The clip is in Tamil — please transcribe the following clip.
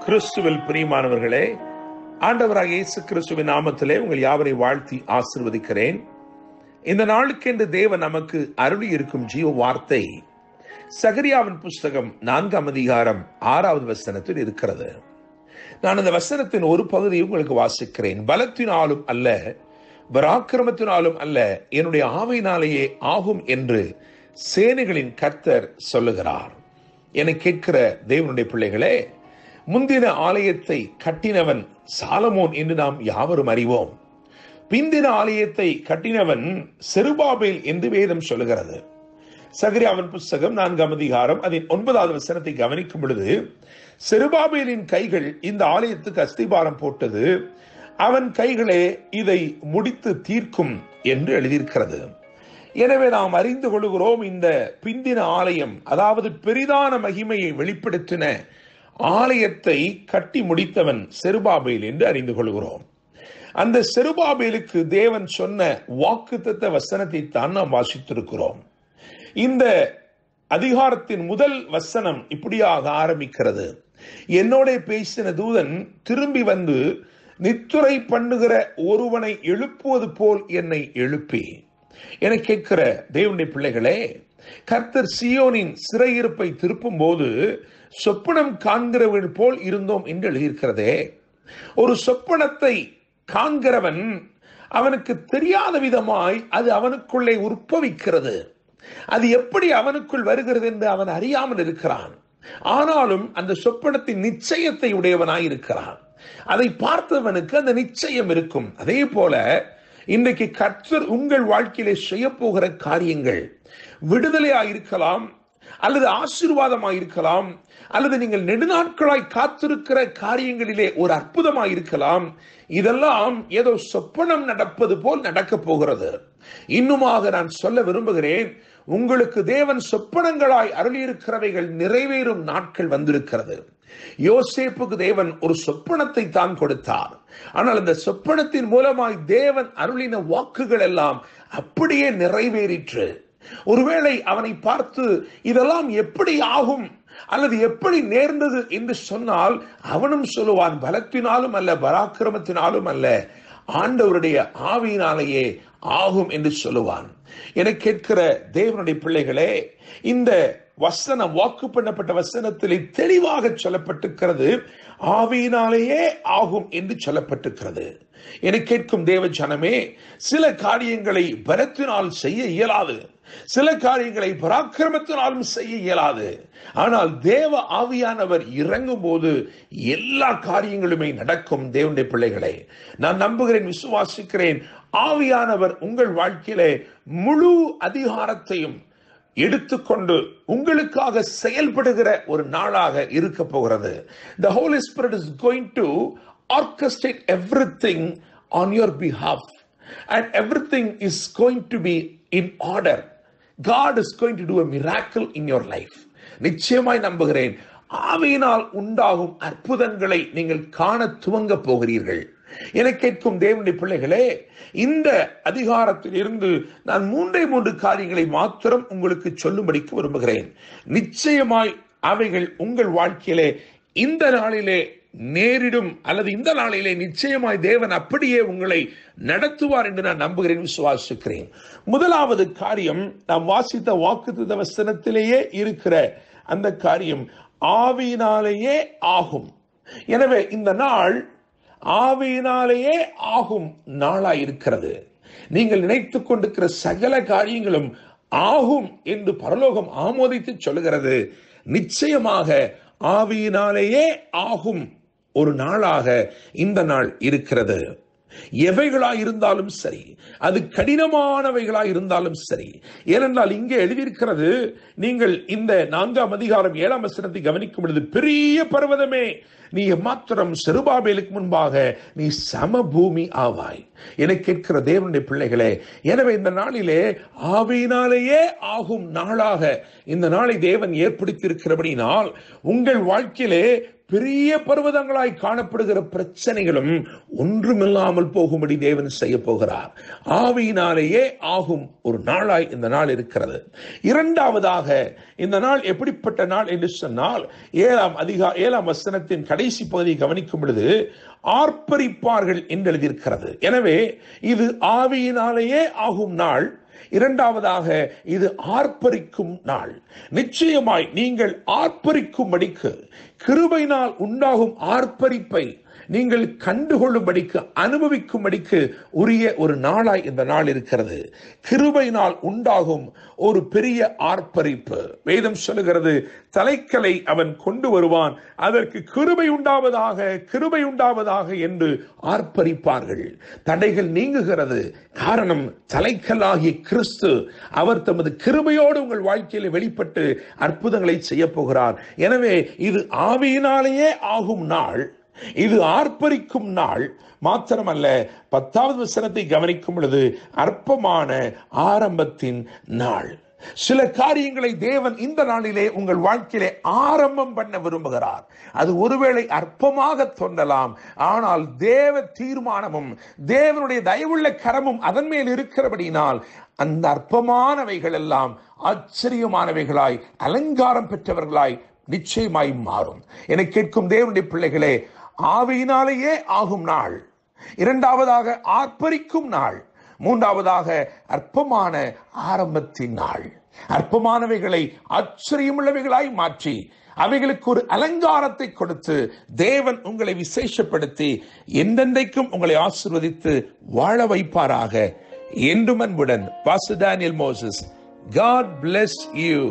கிறிஸ்துவில் பிரியமானவர்களே, ஆண்டவராகிய இயேசு கிறிஸ்துவின் நாமத்திலே உங்கள் யாவரை வாழ்த்தி ஆசீர்வதிக்கிறேன். இந்த நாளுக்கென்று தேவன் நமக்கு அருளி இருக்கும் ஜீவ வார்த்தை சகரியாவின் புஸ்தகம் 4ஆம் அதிகாரம் 6வது வசனத்தில் இருக்கிறது. நான் அந்த வசனத்தின் ஒரு பகுதியை உங்களுக்கு வாசிக்கிறேன். பலத்தினாலும் அல்ல, பராக்கிரமத்தினாலும் அல்ல, என்னுடைய ஆவியினாலேயே ஆகும் என்று சேனைகளின் கர்த்தர் சொல்லுகிறார். என்னை கேட்கிற தேவனுடைய பிள்ளைகளே, முந்தின ஆலயத்தை கட்டினவன் சாலமோன் என்று நாம் யாவரும் அறிவோம். பிந்தின ஆலயத்தை கட்டினவன் செருபாபேல் என்று வேதம் சொல்லுகிறது. சகரியாவின் புஸ்தகம் 4ஆம் அதிகாரம் அதன் 9வது வசனத்தை கவனிக்கும் பொழுது, செருபாபேலின் கைகள் இந்த ஆலயத்துக்கு அஸ்திபாரம் போட்டது, அவன் கைகளே இதை முடித்து தீர்க்கும் என்று எழுதியிருக்கிறது. எனவே நாம் அறிந்து கொள்கிறோம், இந்த பிந்தின ஆலயம், அதாவது பெரிதான மகிமையை வெளிப்படுத்தின ஆலயத்தை கட்டி முடித்தவன் செருபாபேல் என்று அறிந்து கொள்கிறோம். அந்த செருபாபேலுக்கு தேவன் சொன்ன வாக்குத்தத்த வசனத்தை தான் நாம் வாசித்திருக்கிறோம். இந்த அதிகாரத்தின் முதல் வசனம் இப்படியாக ஆரம்பிக்கிறது: என்னோட பேசின தூதன் திரும்பி வந்து நித்துரை பண்ணுகிற ஒருவனை எழுப்புவது போல் என்னை எழுப்பி. என கேட்கிற தேவனுடைய பிள்ளைகளே, கர்த்தர் சீயோனின் சிறையிருப்பை திருப்பும் போது சொப்பனம் காண்கிறவர்கள் போல் இருந்தோம் என்று எழுதியிருக்கிறதே. ஒரு சொப்பனத்தை காண்கிறவன் அவனுக்கு தெரியாத விதமாய் அது அவனுக்குள்ளே உற்பவிக்கிறது. அது எப்படி அவனுக்குள் வருகிறது என்று அவன் அறியாமல் இருக்கிறான். ஆனாலும் அந்த சொப்பனத்தின் நிச்சயத்தை உடையவனாய் இருக்கிறான். அதை பார்த்தவனுக்கு அந்த நிச்சயம் இருக்கும். அதே போல இன்றைக்கு கர்த்தர் உங்கள் வாழ்க்கையிலே செய்ய போகிற காரியங்கள் விடுதலையாயிருக்கலாம், அல்லது ஆசீர்வாதமாயிருக்கலாம், அல்லது நீங்கள் நெடுநாட்களாய் காத்திருக்கிற காரியங்களிலே ஒரு அற்புதமாயிருக்கலாம். இதெல்லாம் ஏதோ சொப்பனம் நடப்பது போல் நடக்க போகிறது. இன்னுமாக நான் சொல்ல விரும்புகிறேன், உங்களுக்கு தேவன் சொப்பனங்களாய் அருளியிருக்கிறவைகள் நிறைவேறும் நாட்கள் வந்திருக்கிறது. யோசேப்புக்கு தேவன் ஒரு சொப்பனத்தை தான் கொடுத்தார். ஆனால் அந்த சொப்பனத்தின் மூலமாய் தேவன் அருளின வாக்குகள் எல்லாம் அப்படியே நிறைவேறிற்று. ஒருவேளை அவனை பார்த்து இதெல்லாம் எப்படி ஆகும் அல்லது எப்படி நேர்ந்தது என்று சொன்னால், அவனும் சொல்லுவான், பலத்தினாலும் அல்ல, பராக்கிரமத்தினாலும் அல்ல, ஆண்டவருடைய ஆவியினாலேயே ஆகும் என்று சொல்லுவான். என கேட்கிற தேவனுடைய பிள்ளைகளே, இந்த வசனம், வாக்கு பண்ணப்பட்ட வசனத்திலே தெளிவாக சொல்லப்பட்டிருக்கிறது, ஆவியினாலேயே ஆகும் என்று சொல்லப்பட்டிருக்கிறது. என கேட்கும் தேவ ஜனமே, சில காரியங்களை பலத்தினால் செய்ய இயலாது, சில காரியங்களை பராக்கிரமத்தினாலும் செய்ய இயலாது. ஆனால் தேவ ஆவியானவர் இறங்கும் போது எல்லா காரியங்களுமே நடக்கும். தேவனுடைய பிள்ளைகளை, நான் நம்புகிறேன், விசுவாசிக்கிறேன், ஆவியானவர் உங்கள் வாழ்க்கையிலே முழு அதிகாரத்தையும் எடுத்துக்கொண்டு உங்களுக்காக செயல்படுகிற ஒரு நாளாக இருக்க போகிறது. The Holy Spirit is going to orchestrate everything on your behalf and everything is going to be in order. God is going to do a miracle in your life. நிச்சயமாய் நம்புகிறேன், ஆவியினால் உண்டாகும் அற்புதங்களை நீங்கள் காண துவங்க போகிறீர்கள். என கேட்கும் தேவனுடைய பிள்ளைகளே, இந்த அதிகாரத்தில் இருந்து நான் 3 காரியங்களை மாத்திரம் உங்களுக்கு சொல்லும்படிக்கு விரும்புகிறேன். நிச்சயமாய் அவைகள் உங்கள் வாழ்க்கையிலே இந்த நாளிலே நேரிடும், அல்லது இந்த நாளிலே நிச்சயமாய் தேவன் அப்படியே உங்களை நடத்துவார் என்று நான் நம்புகிறேன், விசுவாசிக்கிறேன். முதலாவது காரியம், நாம் வாசித்த வாக்குத்தத்த வசனத்திலேயே இருக்கிற அந்த காரியம், ஆவியினாலேயே ஆகும். எனவே இந்த நாள் ஆவியினாலேயே ஆகும் நாளாயிருக்கிறது. நீங்கள் நினைத்துக் கொண்டிருக்கிற சகல காரியங்களும் ஆகும் என்று பரலோகம் ஆமோதித்து சொல்லுகிறது. நிச்சயமாக ஆவியினாலேயே ஆகும் ஒரு நாளாக இந்த நாள் இருக்கிறது. எவைகளாய் இருந்தாலும் சரி, அது கடினமானவைகளாய் இருந்தாலும் சரி. ஏனென்றால் இங்கே எழுதியிருக்கிறது, நீங்கள் இந்த 4ஆம் அதிகாரம் 7ஆம் வசனத்தை கவனிக்கும் பொழுது, பெரிய பர்வதமே நீ எம்மாத்திரம் செருபாபேலுக்கு முன்பாக நீ சமபூமி ஆவாய். என கேட்கிற தேவனுடைய பிள்ளைகளே, எனவே இந்த நாளிலே ஆவியினாலேயே ஆகும் நாளாக இந்த நாளை தேவன் ஏற்படுத்தியிருக்கிறபடினால் உங்கள் வாழ்க்கையிலே பெரிய பர்வதங்களாய் காணப்படுகிற பிரச்சனைகளும் ஒன்றுமில்லாமல் போகும்படி தேவன் செய்ய போகிறார். ஆவியினாலேயே ஆகும் ஒரு நாளாய் இந்த நாள் இருக்கிறது. இரண்டாவதாக இந்த நாள் எப்படிப்பட்ட நாள் என்று சொன்னால், 7ஆம் வசனத்தின் கடைசி பகுதியை கவனிக்கும் பொழுது ஆர்ப்பரிப்பார்கள் என்று எழுதியிருக்கிறது. எனவே இது ஆவியினாலேயே ஆகும் நாள். இரண்டாவதாக இது ஆர்ப்பரிக்கும் நாள். நிச்சயமாய் நீங்கள் ஆர்ப்பரிக்கும்படிக்கு, கிருபையினால் உண்டாகும் ஆர்ப்பரிப்பை நீங்கள் கண்டுகொள்ளும்படிக்கு, அனுபவிக்கும்படிக்கு உரிய ஒரு நாளாய் இந்த நாள் இருக்கிறது. கிருபையினால் உண்டாகும் ஒரு பெரிய ஆர்ப்பரிப்பு. வேதம் சொல்லுகிறது, தலைக்கலை அவன் கொண்டு வருவான், அதற்கு கிருபை உண்டாவதாக, கிருபை உண்டாவதாக என்று ஆர்ப்பரிப்பார்கள். தடைகள் நீங்குகிறது. காரணம், தலைக்கல்லாகிய கிறிஸ்து அவர் தமது கிருபையோடு உங்கள் வாழ்க்கையில் வெளிப்பட்டு அற்புதங்களை செய்ய போகிறார். எனவே இது ஆவியினாலேயே ஆகும் நாள், இது ஆர்ப்பரிக்கும் நாள். மாத்திரமல்ல, 10வது வசனத்தை கவனிக்கும் பொழுது அற்பமான ஆரம்பத்தின் நாள். சில காரியங்களை தேவன் இந்த நாளிலே உங்கள் வாழ்க்கையிலே ஆரம்பம் பண்ண விரும்புகிறார். அது ஒருவேளை அற்பமாக தோன்றலாம், ஆனால் தேவ தீர்மானமும் தேவனுடைய தயவுள்ள கரமும் அதன் மேல் இருக்கிறபடினால் அந்த அற்பமானவைகள் எல்லாம் ஆச்சரியமானவைகளாய், அலங்காரம் பெற்றவர்களாய் நிச்சயமாய் மாறும். என கேட்கும் தேவனுடைய பிள்ளைகளே, ஆவியினாலேயே ஆகும் நாள், இரண்டாவதாக ஆர்ப்பரிக்கும் நாள், மூன்றாவதாக அற்பமான ஆரம்பத்தின் நாள். அற்பமானவைகளை ஆச்சரியமுள்ளவைகளாய் மாற்றி அவைகளுக்கு ஒரு அலங்காரத்தை கொடுத்து தேவன் உங்களை விசேஷப்படுத்தி என்றென்றைக்கும் உங்களை ஆசீர்வதித்து வாழ வைப்பாராக. என்றும் அன்புடன் pastor Daniel Moses. God bless you.